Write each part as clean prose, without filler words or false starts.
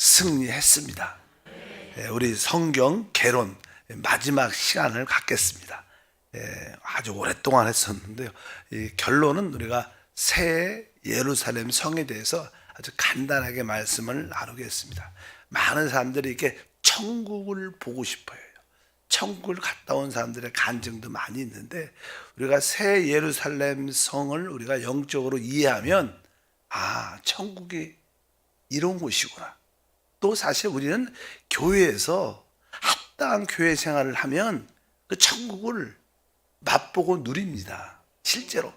승리했습니다. 우리 성경 개론 마지막 시간을 갖겠습니다. 아주 오랫동안 했었는데요. 이 결론은 우리가 새 예루살렘 성에 대해서 아주 간단하게 말씀을 나누겠습니다. 많은 사람들이 이렇게 천국을 보고 싶어요. 천국을 갔다 온 사람들의 간증도 많이 있는데, 우리가 새 예루살렘 성을 우리가 영적으로 이해하면 천국이 이런 곳이구나. 또 사실 우리는 교회에서 합당한 교회 생활을 하면 그 천국을 맛보고 누립니다, 실제로.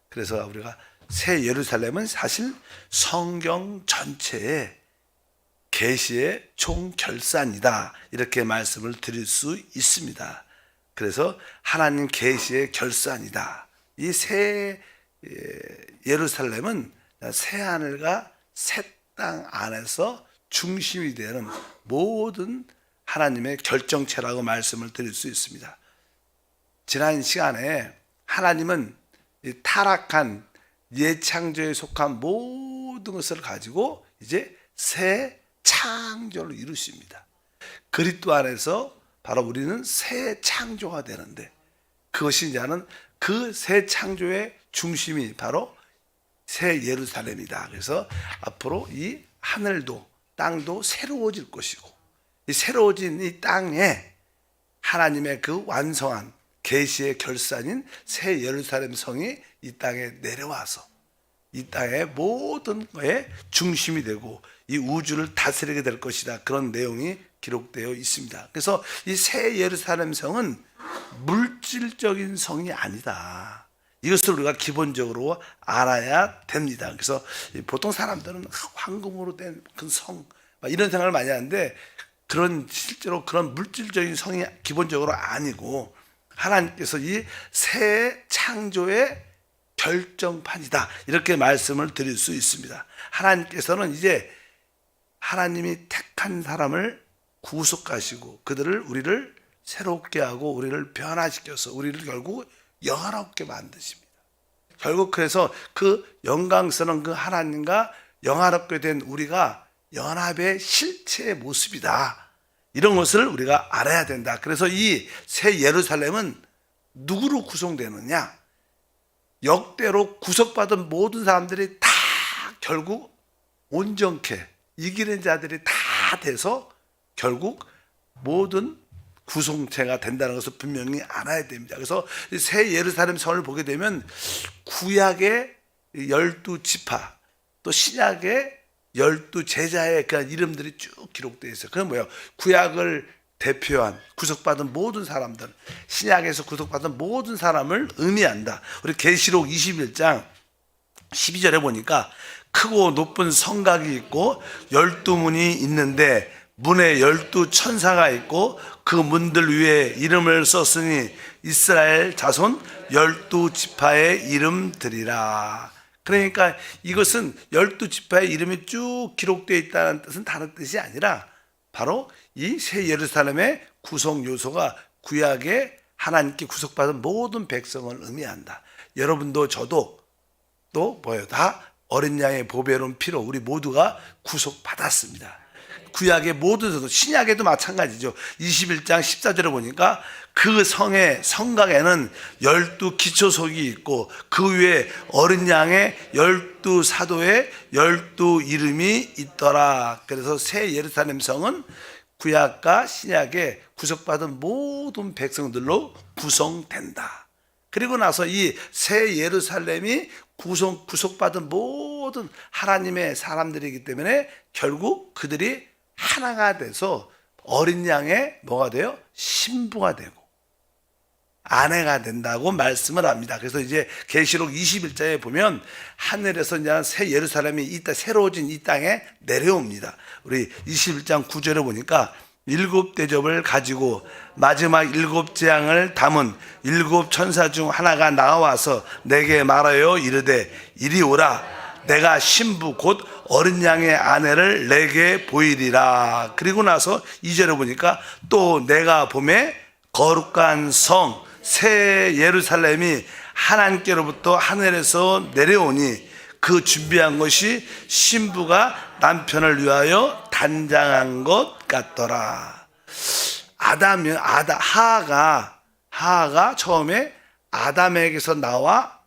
그래서 우리가 새 예루살렘은 사실 성경 전체의 계시의 총결산이다, 이렇게 말씀을 드릴 수 있습니다. 그래서 하나님 계시의 결산이다. 이 새 예루살렘은 새 하늘과 새 땅 안에서 중심이 되는 모든 하나님의 결정체라고 말씀을 드릴 수 있습니다. 지난 시간에 하나님은 이 타락한 예창조에 속한 모든 것을 가지고 이제 새 창조를 이루십니다. 그리스도 안에서 바로 우리는 새 창조가 되는데, 그것이 이제는 그 새 창조의 중심이 바로 새 예루살렘이다. 그래서 앞으로 이 하늘도 땅도 새로워질 것이고, 이 새로워진 이 땅에 하나님의 그 완성한 계시의 결산인 새 예루살렘 성이 이 땅에 내려와서 이 땅의 모든 것의 중심이 되고 이 우주를 다스리게 될 것이다, 그런 내용이 기록되어 있습니다. 그래서 이 새 예루살렘 성은 물질적인 성이 아니다. 이것을 우리가 기본적으로 알아야 됩니다. 그래서 보통 사람들은 황금으로 된 큰 성, 이런 생각을 많이 하는데, 실제로 그런 물질적인 성이 기본적으로 아니고, 하나님께서 이 새 창조의 결정판이다, 이렇게 말씀을 드릴 수 있습니다. 하나님께서는 이제 하나님이 택한 사람을 구속하시고 우리를 새롭게 하고 우리를 변화시켜서 우리를 결국 영화롭게 만드십니다. 결국 그래서 그 영광스러운 그 하나님과 영화롭게 된 우리가 연합의 실체의 모습이다, 이런 것을 우리가 알아야 된다. 그래서 이 새 예루살렘은 누구로 구성되느냐? 역대로 구속받은 모든 사람들이 다 결국 온전케 이기는 자들이 다 돼서 결국 모든 구성체가 된다는 것을 분명히 알아야 됩니다. 그래서 새 예루살렘 성을 보게 되면 구약의 12지파, 또 신약의 12제자의 그 이름들이 쭉 기록되어 있어요. 그건 뭐예요? 구약을 대표한 구속받은 모든 사람들, 신약에서 구속받은 모든 사람을 의미한다. 우리 계시록 21장 12절에 보니까 크고 높은 성곽이 있고 12문이 있는데 문에 12천사가 있고 그 문들 위에 이름을 썼으니 이스라엘 자손 12지파의 이름들이라. 그러니까 이것은 12지파의 이름이 쭉 기록되어 있다는 뜻은 다른 뜻이 아니라 바로 이 새 예루살렘의 구성 요소가 구약의 하나님께 구속받은 모든 백성을 의미한다. 여러분도 저도 또 다 어린 양의 보배로운 피로 우리 모두가 구속받았습니다. 구약의 모든 서도, 신약에도 마찬가지죠. 21장 14절에 보니까 그 성의 성곽에는 12기초석이 있고 그 위에 어린 양의 12사도의 12 이름이 있더라. 그래서 새 예루살렘 성은 구약과 신약의 구속받은 모든 백성들로 구성된다. 그리고 나서 이 새 예루살렘이 구속받은 모든 하나님의 사람들이기 때문에 결국 그들이 하나가 돼서 어린 양의 뭐가 돼요? 신부가 되고 아내가 된다고 말씀을 합니다. 그래서 이제 계시록 21장에 보면 하늘에서 이제 새 예루살렘이 새로워진 이 땅에 내려옵니다. 우리 21장 9절에 보니까 7 대접을 가지고 마지막 7 재앙을 담은 7 천사 중 하나가 나와서 내게 말하여 이르되 이리 오라. 내가 신부 곧 어린 양의 아내를 내게 보이리라. 그리고 나서 2절에 보니까 또 내가 보매 거룩한 성 새 예루살렘이 하나님께로부터 하늘에서 내려오니 그 준비한 것이 신부가 남편을 위하여 단장한 것 같더라. 하하가 처음에 아담에게서 나와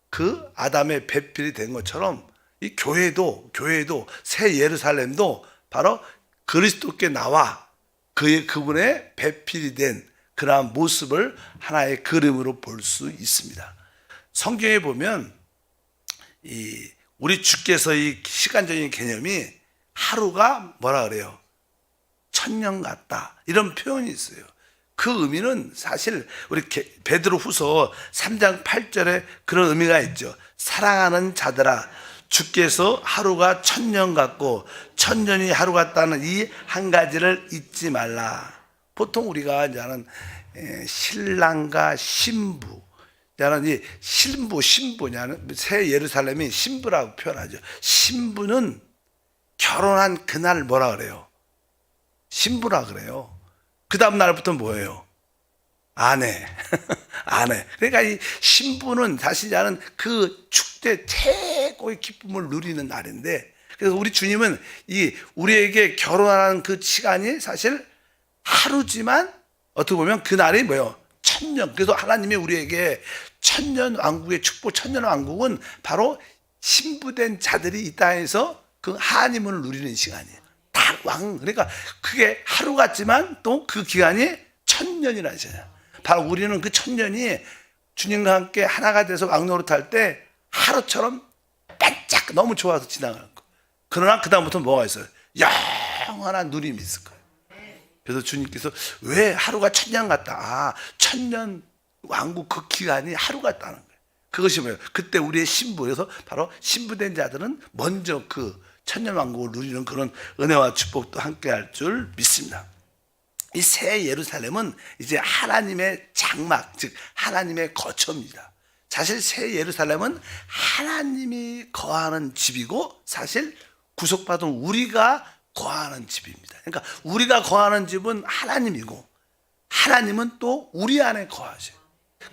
그 아담의 배필이 된 것처럼 이 교회도 새 예루살렘도 바로 그리스도께 나와 그분의 배필이 된 그러한 모습을 하나의 그림으로 볼 수 있습니다. 성경에 보면 우리 주께서 이 시간적인 개념이 하루가 뭐라 그래요? 천년 같다, 이런 표현이 있어요. 그 의미는 사실 우리 베드로후서 3장 8절에 그런 의미가 있죠. 사랑하는 자들아, 주께서 하루가 천년 같고 천년이 하루 같다는 이 한 가지를 잊지 말라. 보통 우리가 이제는 신랑과 신부, 이 신부냐는 새 예루살렘이 신부라고 표현하죠. 신부는 결혼한 그날 뭐라 그래요? 신부라 그래요. 그 다음 날부터 뭐예요? 아내. 아내. 그러니까 이 신부는 사실 그 축제 최고의 기쁨을 누리는 날인데, 그래서 우리 주님은 우리에게 결혼하는 그 시간이 사실 하루지만 어떻게 보면 그 날이 뭐예요? 천년. 그래서 하나님이 우리에게 천년 왕국의 축복, 천년 왕국은 바로 신부된 자들이 이 땅에서 그 하나님을 누리는 시간이에요. 그러니까 그게 하루 같지만 또 그 기간이 천년이라는 시간이에요. 바로 우리는 그 천년이 주님과 함께 하나가 돼서 왕노릇할 때 하루처럼 반짝 너무 좋아서 지나가는 거. 그러나 그 다음부터 뭐가 있어요? 영원한 누림이 있을 거예요. 그래서 주님께서 왜 하루가 천년 같다? 천년 왕국 그 기간이 하루 같다는 거예요. 그것이 뭐예요? 그때 우리의 신부에서 바로 신부된 자들은 먼저 그 천년 왕국을 누리는 그런 은혜와 축복도 함께 할 줄 믿습니다. 이 새 예루살렘은 이제 하나님의 장막, 즉 하나님의 거처입니다. 사실 새 예루살렘은 하나님이 거하는 집이고 사실 구속받은 우리가 거하는 집입니다. 그러니까 우리가 거하는 집은 하나님이고 하나님은 또 우리 안에 거하셔요.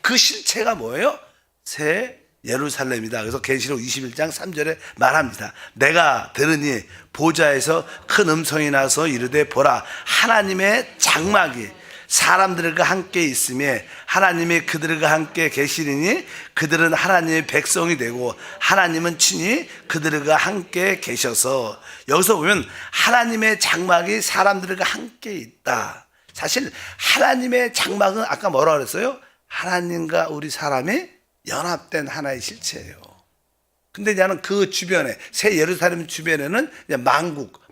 그 실체가 뭐예요? 새 예루살렘이다. 그래서 계시록 21장 3절에 말합니다. 내가 들으니 보좌에서 큰 음성이 나서 이르되 보라, 하나님의 장막이 사람들과 함께 있으며 하나님이 그들과 함께 계시리니 그들은 하나님의 백성이 되고 하나님은 친히 그들과 함께 계셔서, 여기서 보면 하나님의 장막이 사람들과 함께 있다. 사실 하나님의 장막은 아까 뭐라 그랬어요? 하나님과 우리 사람이 연합된 하나의 실체예요. 근데 나는 그 주변에, 새 예루살렘 주변에는 만국,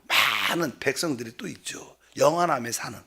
많은 백성들이 또 있죠. 영원함에 사는.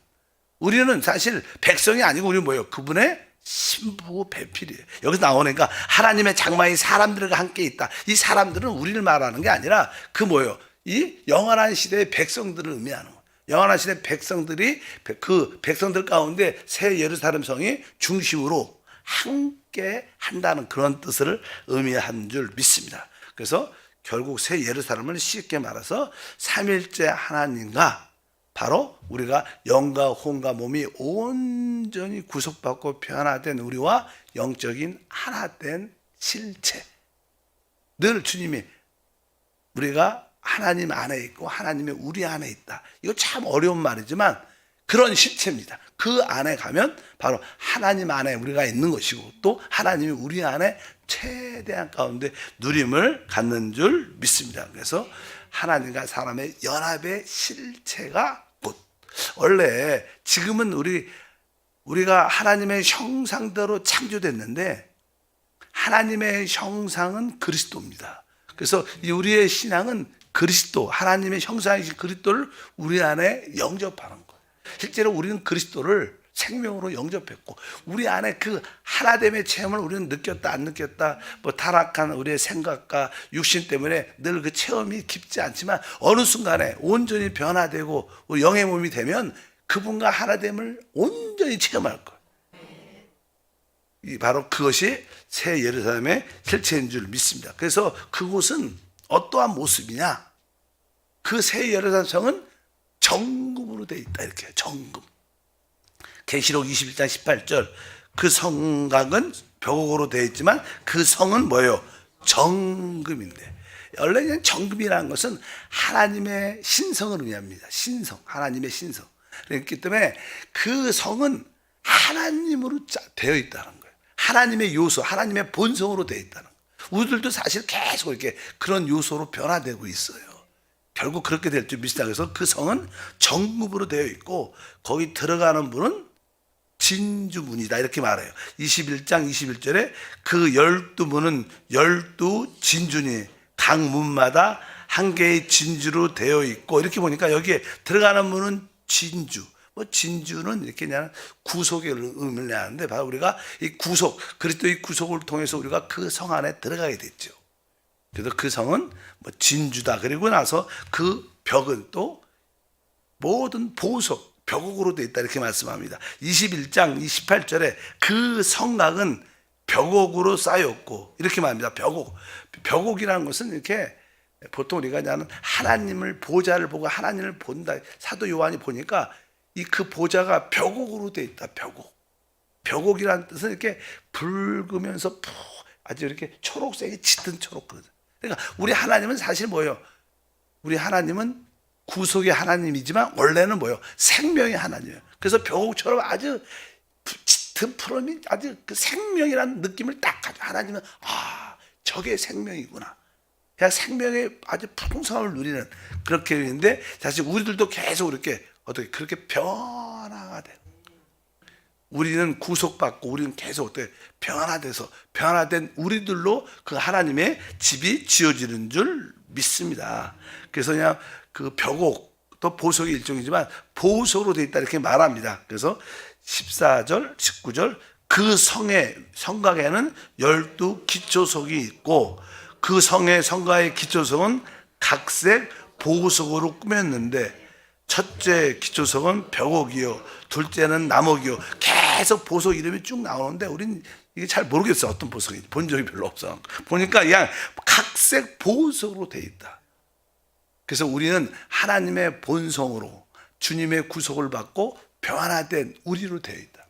우리는 사실 백성이 아니고 우리는 뭐예요? 그분의 신부 배필이에요. 여기서 나오니까 하나님의 장막이 사람들과 함께 있다. 이 사람들은 우리를 말하는 게 아니라 그 뭐예요? 이 영원한 시대의 백성들을 의미하는 거예요. 영원한 시대 백성들이 그 백성들 가운데 새 예루살렘 성이 중심으로 함께 한다는 그런 뜻을 의미한 줄 믿습니다. 그래서 결국 새 예루살렘을 쉽게 말해서 삼일째 하나님과 바로 우리가 영과 혼과 몸이 온전히 구속받고 변화된 우리와 영적인 하나된 실체. 늘 주님이 우리가 하나님 안에 있고 하나님이 우리 안에 있다. 이거 참 어려운 말이지만 그런 실체입니다. 그 안에 가면 바로 하나님 안에 우리가 있는 것이고 또 하나님이 우리 안에 최대한 가운데 누림을 갖는 줄 믿습니다. 그래서 하나님과 사람의 연합의 실체가 곧, 원래 지금은 우리가 하나님의 형상대로 창조됐는데 하나님의 형상은 그리스도입니다. 그래서 우리의 신앙은 그리스도, 하나님의 형상이신 그리스도를 우리 안에 영접하는 거예요. 실제로 우리는 그리스도를 생명으로 영접했고 우리 안에 그 하나됨의 체험을 우리는 느꼈다 안 느꼈다, 뭐 타락한 우리의 생각과 육신 때문에 늘 그 체험이 깊지 않지만 어느 순간에 온전히 변화되고 영의 몸이 되면 그분과 하나됨을 온전히 체험할 거예요. 바로 그것이 새 예루살렘의 실체인 줄 믿습니다. 그래서 그곳은 어떠한 모습이냐? 그 새 예루살렘 성은 정금으로 되어 있다. 이렇게 정금. 계시록 21장 18절, 그 성곽은 벽옥으로 되어 있지만 그 성은 뭐예요? 정금인데, 원래 그냥 정금이라는 것은 하나님의 신성을 의미합니다. 신성, 하나님의 신성. 그렇기 때문에 그 성은 하나님으로 되어 있다는 거예요. 하나님의 요소, 하나님의 본성으로 되어 있다는 거예요. 우리들도 사실 계속 이렇게 그런 요소로 변화되고 있어요. 결국 그렇게 될 줄 믿습니다. 그래서 그 성은 정금으로 되어 있고 거기 들어가는 문은 진주문이다 이렇게 말해요. 21장 21절에 그 12문은 12진주니 각 문마다 한 개의 진주로 되어 있고, 이렇게 보니까 여기에 들어가는 문은 진주. 진주는 이렇게 그냥 구속의 의미를 내는데, 바로 우리가 이 구속, 그리스도의 구속을 통해서 우리가 그 성 안에 들어가게 됐죠. 그래서 그 성은 진주다. 그리고 나서 그 벽은 또 모든 보석, 벽옥으로 되어 있다 이렇게 말씀합니다. 21장 28절에 그 성곽은 벽옥으로 쌓였고 이렇게 말합니다. 벽옥. 벽옥이라는 것은 이렇게 보통 우리가 그냥 하나님을, 보좌를 보고 하나님을 본다. 사도 요한이 보니까 이 그 보좌가 벽옥으로 되어 있다. 벽옥. 벽옥이라는 뜻은 이렇게 붉으면서 아주 이렇게 초록색이 짙은 초록. 그러니까 우리 하나님은 사실 뭐예요? 우리 하나님은 구속의 하나님이지만 원래는 뭐예요? 생명의 하나님이에요. 그래서 벽옥처럼 아주 짙은 푸름이 아주 그 생명이라는 느낌을 딱 가지고, 하나님은 저게 생명이구나. 그냥 생명의 아주 풍성함을 누리는 그렇게 있는데, 사실 우리들도 계속 이렇게 어떻게 그렇게 변화가 돼요. 우리는 구속받고 우리는 계속 어떻게 변화돼서, 변화된 우리들로 그 하나님의 집이 지어지는 줄 믿습니다. 그래서 그냥 그 벽옥 또 보석의 일종이지만 보석으로 되어 있다 이렇게 말합니다. 그래서 14절 19절 그 성의 성곽에는 12 기초석이 있고 그 성의 성곽의 기초석은 각색 보석으로 꾸몄는데, 첫째 기초석은 벽옥이요, 둘째는 남옥이요. 계속 보석 이름이 쭉 나오는데 우리는 이게 잘 모르겠어요. 어떤 보석인지 본 적이 별로 없어. 보니까 그냥 각색 보석으로 되어 있다. 그래서 우리는 하나님의 본성으로 주님의 구속을 받고 변화된 우리로 되어 있다.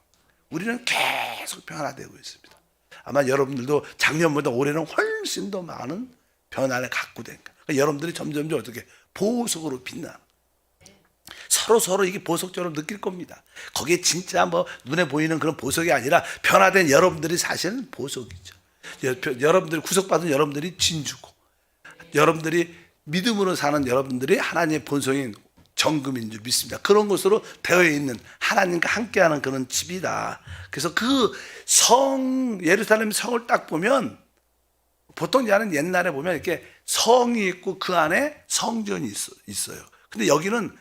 우리는 계속 변화되고 있습니다. 아마 여러분들도 작년보다 올해는 훨씬 더 많은 변화를 갖고 된 거예요. 그러니까 여러분들이 점점 어떻게 보석으로 빛나는, 서로 이게 보석처럼 느낄 겁니다. 거기에 진짜 눈에 보이는 그런 보석이 아니라 변화된 여러분들이 사실은 보석이죠. 여러분들이 구속받은 여러분들이 진주고, 여러분들이 믿음으로 사는 여러분들이 하나님의 본성인 정금인 줄 믿습니다. 그런 것으로 되어 있는 하나님과 함께하는 그런 집이다. 그래서 그 예루살렘 성을 딱 보면, 보통 옛날에 보면 이렇게 성이 있고 그 안에 성전이 있어요. 근데 여기는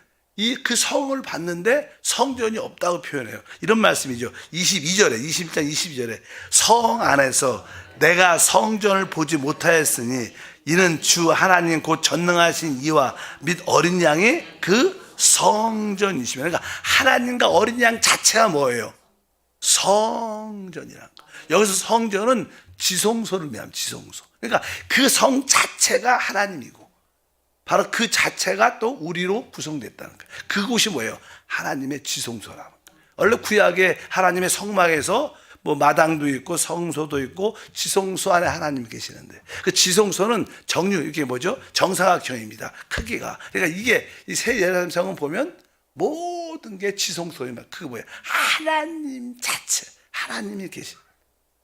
그 성을 봤는데 성전이 없다고 표현해요. 이런 말씀이죠. 22장 22절에 성 안에서 내가 성전을 보지 못하였으니 이는 주 하나님 곧 전능하신 이와 및 어린 양이 그 성전이시며, 그러니까 하나님과 어린 양 자체가 뭐예요? 성전이란 거. 여기서 성전은 지성소를 의미합니다. 지성소. 그러니까 그 성 자체가 하나님이고 바로 그 자체가 또 우리로 구성됐다는 거예요. 그곳이 뭐예요? 하나님의 지성소라는 거예요. 원래 구약의 하나님의 성막에서 마당도 있고 성소도 있고 지성소 안에 하나님이 계시는데, 그 지성소는 이게 정사각형입니다. 크기가. 그러니까 이게 이 새 예루살렘 성은 보면 모든 게 지성소입니다. 그게 뭐예요? 하나님 자체, 하나님이 계신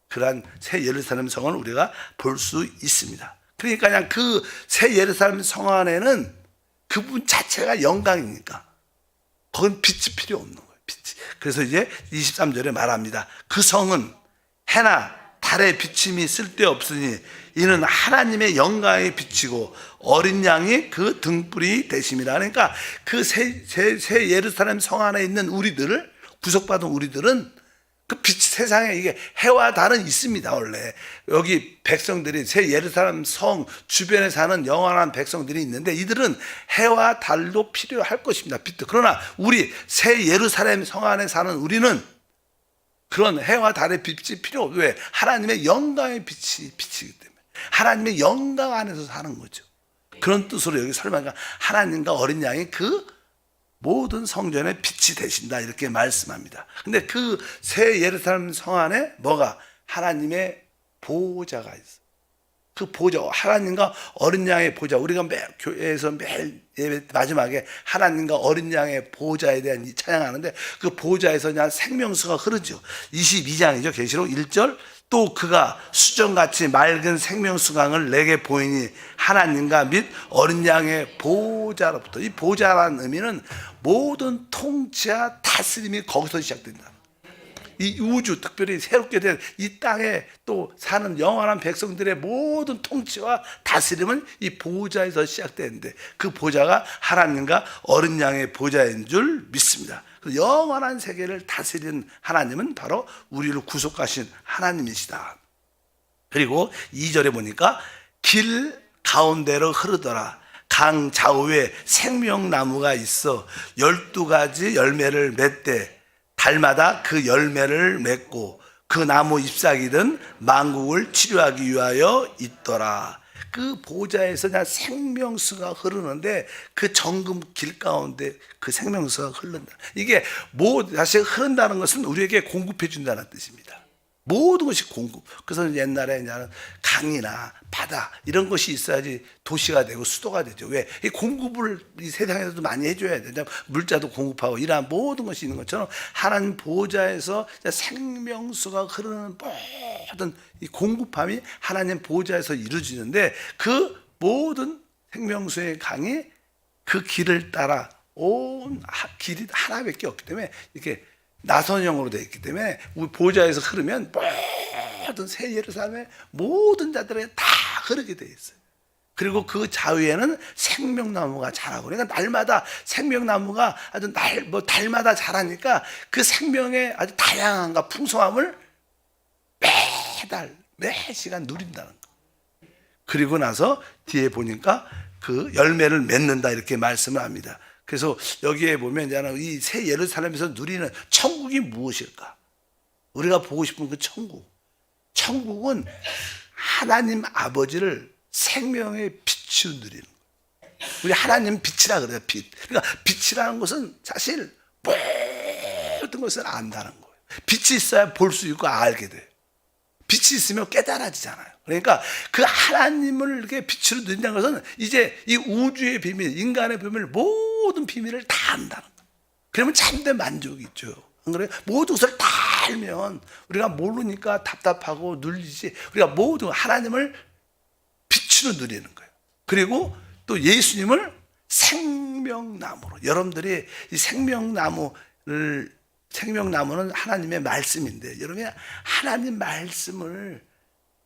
그러한 새 예루살렘 성을 우리가 볼 수 있습니다. 그러니까 그냥 그 새 예루살렘 성 안에는 그분 자체가 영광이니까 거긴 빛이 필요 없는 거예요. 빛이. 그래서 이제 23절에 말합니다. 그 성은 해나 달의 비침이 쓸데없으니 이는 하나님의 영광의 빛이고 어린 양이 그 등불이 되심이라. 그러니까 그 새 예루살렘 성 안에 있는 우리들을, 구속받은 우리들은 그 빛, 세상에 이게 해와 달은 있습니다. 원래 여기 백성들이 새 예루살렘 성 주변에 사는 영원한 백성들이 있는데, 이들은 해와 달도 필요할 것입니다. 빛도. 그러나 우리 새 예루살렘 성 안에 사는 우리는 그런 해와 달의 빛이 필요 없어요. 왜? 하나님의 영광의 빛이기 때문에. 하나님의 영광 안에서 사는 거죠. 그런 뜻으로 여기 설명하니까 하나님과 어린 양이 그 모든 성전의 빛이 되신다 이렇게 말씀합니다. 근데 그 새 예루살렘 성 안에 하나님의 보좌가 있어. 그 보좌, 하나님과 어린 양의 보좌. 우리가 교회에서 매일 예배 마지막에 하나님과 어린 양의 보좌에 대한 찬양하는데, 그 보좌에서 그냥 생명수가 흐르죠. 22장이죠. 계시록 1절. 또 그가 수정같이 맑은 생명수강을 내게 보이니 하나님과 및 어린 양의 보좌로부터. 이 보좌라는 의미는 모든 통치와 다스림이 거기서 시작된다. 이 우주, 특별히 새롭게 된 이 땅에 또 사는 영원한 백성들의 모든 통치와 다스림은 이 보좌에서 시작되는데, 그 보좌가 하나님과 어린 양의 보좌인 줄 믿습니다. 영원한 세계를 다스리는 하나님은 바로 우리를 구속하신 하나님이시다. 그리고 2절에 보니까 길 가운데로 흐르더라. 강 좌우에 생명나무가 있어 12가지 열매를 맺되 달마다 그 열매를 맺고 그 나무 잎사귀는 만국을 치료하기 위하여 있더라. 그 보좌에서 그냥 생명수가 흐르는데, 그 정금 길 가운데 그 생명수가 흐른다. 이게 다시 흐른다는 것은 우리에게 공급해 준다는 뜻입니다. 모든 것이 공급. 그래서 옛날에 강이나 바다 이런 것이 있어야지 도시가 되고 수도가 되죠. 왜? 이 공급을 이 세상에서도 많이 해줘야 되죠. 물자도 공급하고 이러한 모든 것이 있는 것처럼 하나님 보좌에서 생명수가 흐르는 모든 이 공급함이 하나님 보좌에서 이루어지는데, 그 모든 생명수의 강이 그 길을 따라 온 길이 하나밖에 없기 때문에 이렇게 나선형으로 되어 있기 때문에 우리 보좌에서 흐르면 모든 새 예루살렘의 모든 자들에게 다 흐르게 되어 있어요. 그리고 그 좌우에는 생명나무가 자라고, 그러니까 날마다 생명나무가 아주 달마다 자라니까 그 생명의 아주 다양함과 풍성함을 매 시간 누린다는 거. 그리고 나서 뒤에 보니까 그 열매를 맺는다 이렇게 말씀을 합니다. 그래서 여기에 보면 이 새 예루살렘에서 누리는 천국이 무엇일까? 우리가 보고 싶은 그 천국. 천국은 하나님 아버지를 생명의 빛으로 누리는 거예요. 우리 하나님 빛이라 그래요. 빛. 그러니까 빛이라는 것은 사실 모든 것을 안다는 거예요. 빛이 있어야 볼 수 있고 알게 돼요. 빛이 있으면 깨달아지잖아요. 그러니까 그 하나님을 이렇게 빛으로 누린다는 것은 이제 이 우주의 비밀, 인간의 비밀, 모든 비밀을 다 안다는 거예요. 그러면 참된 만족이 있죠. 안 그래요? 모든 것을 다 알면 우리가 모르니까 답답하고 눌리지, 우리가 모든 하나님을 빛으로 누리는 거예요. 그리고 또 예수님을 생명나무로, 여러분들이 이 생명나무는 하나님의 말씀인데, 여러분이 하나님 말씀을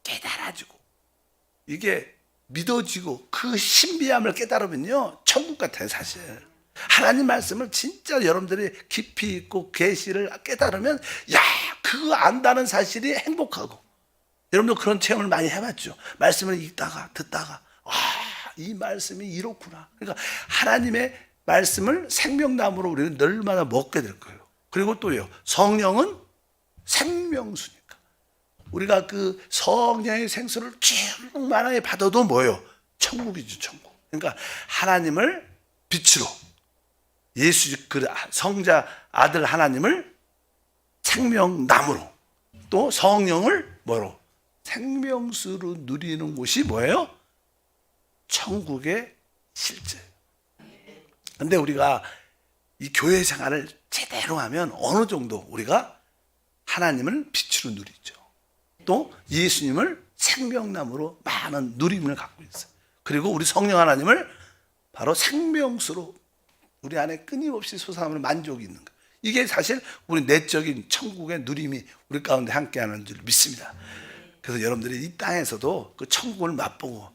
깨달아지고 이게 믿어지고 그 신비함을 깨달으면요 천국 같아요. 사실 하나님 말씀을 진짜 여러분들이 깊이 있고 계시를 깨달으면, 야, 그거 안다는 사실이 행복하고, 여러분도 그런 체험을 많이 해봤죠. 말씀을 읽다가 듣다가 이 말씀이 이렇구나. 그러니까 하나님의 말씀을 생명나무로 우리는 늘마다 먹게 될 거예요. 그리고 또요, 성령은 생명수니까 우리가 그 성령의 생수를 충만하게 받아도 뭐예요? 천국이죠. 천국. 그러니까 하나님을 빛으로, 예수 그 성자 아들 하나님을 생명나무로, 또 성령을 뭐로? 생명수로 누리는 곳이 뭐예요? 천국의 실제예요. 근데 우리가 이 교회 생활을 제대로 하면 어느 정도 우리가 하나님을 빛으로 누리죠. 또 예수님을 생명나무로 많은 누림을 갖고 있어요. 그리고 우리 성령 하나님을 바로 생명수로 우리 안에 끊임없이 솟아나는 만족이 있는 거예요. 이게 사실 우리 내적인 천국의 누림이 우리 가운데 함께하는 줄 믿습니다. 그래서 여러분들이 이 땅에서도 그 천국을 맛보고,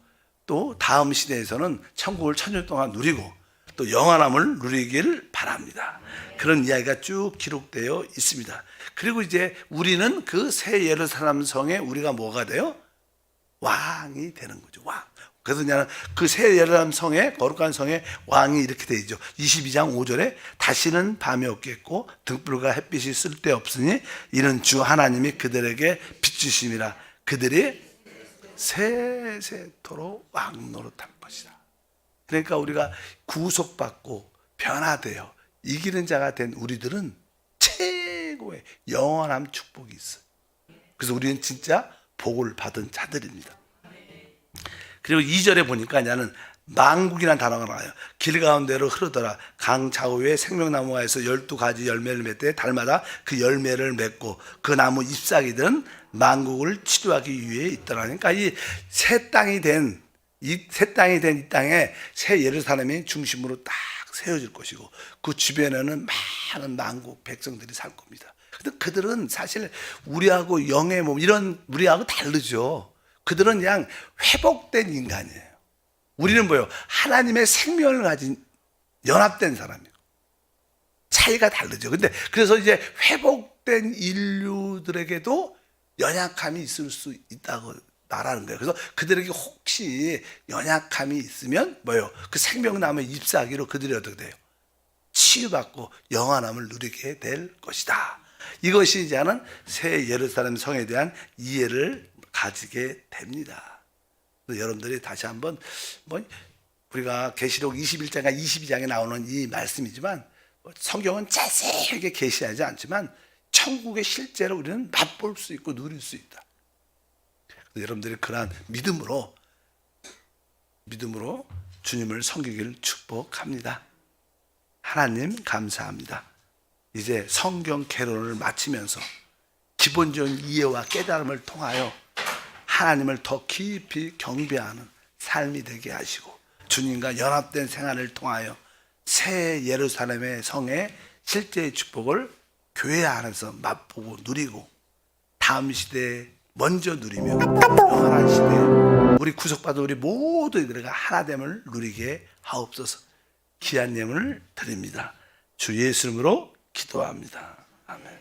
또 다음 시대에서는 천국을 천년 동안 누리고 또 영원함을 누리길 바랍니다. 그런 이야기가 쭉 기록되어 있습니다. 그리고 이제 우리는 그 새 예루살렘 성에 우리가 뭐가 돼요? 왕이 되는 거죠. 왕. 그래서 그냥 그 새 예루살렘 성에, 거룩한 성에 왕이 이렇게 되어 있죠. 22장 5절에 다시는 밤이 없겠고 등불과 햇빛이 쓸데없으니 이는 주 하나님이 그들에게 비추심이라. 그들이 세세토록 왕 노릇할 것이다. 그러니까 우리가 구속받고 변화되어 이기는 자가 된 우리들은 최고의 영원한 축복이 있어요. 그래서 우리는 진짜 복을 받은 자들입니다. 그리고 2절에 보니까 나는 만국이라는 단어가 나와요. 길 가운데로 흐르더라. 강 좌우에 생명나무가에서 12가지 열매를 맺되 달마다 그 열매를 맺고 그 나무 잎사귀들은 만국을 치료하기 위해 있더라. 그러니까 이 새 땅이 된 이 땅에 새 예루살렘이 중심으로 딱 세워질 것이고 그 주변에는 많은 만국 백성들이 살 겁니다. 근데 그들은 사실 우리하고 영의 몸 이런 우리하고 다르죠. 그들은 그냥 회복된 인간이에요. 우리는 뭐예요? 하나님의 생명을 가진 연합된 사람이에요. 차이가 다르죠. 근데 그래서 이제 회복된 인류들에게도 연약함이 있을 수 있다고 말하는 거예요. 그래서 그들에게 혹시 연약함이 있으면 뭐예요? 그 생명나무의 잎사귀로 그들이 어떻게 돼요? 치유받고 영원함을 누리게 될 것이다. 이것이 이제는 새 예루살렘 성에 대한 이해를 가지게 됩니다. 여러분들이 다시 한번 우리가 계시록 21장과 22장에 나오는 이 말씀이지만 성경은 자세하게 계시하지 않지만 천국의 실제로 우리는 맛볼 수 있고 누릴 수 있다. 여러분들이 그러한 믿음으로 주님을 섬기기를 축복합니다. 하나님 감사합니다. 이제 성경 개론을 마치면서 기본적인 이해와 깨달음을 통하여 하나님을 더 깊이 경배하는 삶이 되게 하시고 주님과 연합된 생활을 통하여 새 예루살렘의 성의 실제의 축복을 교회 안에서 맛보고 누리고 다음 시대에 먼저 누리며 영원한 시대에 우리 구속받은 우리 모두들과 하나됨을 누리게 하옵소서. 귀한 예물을 드립니다. 주 예수 이름으로 기도합니다. 아멘.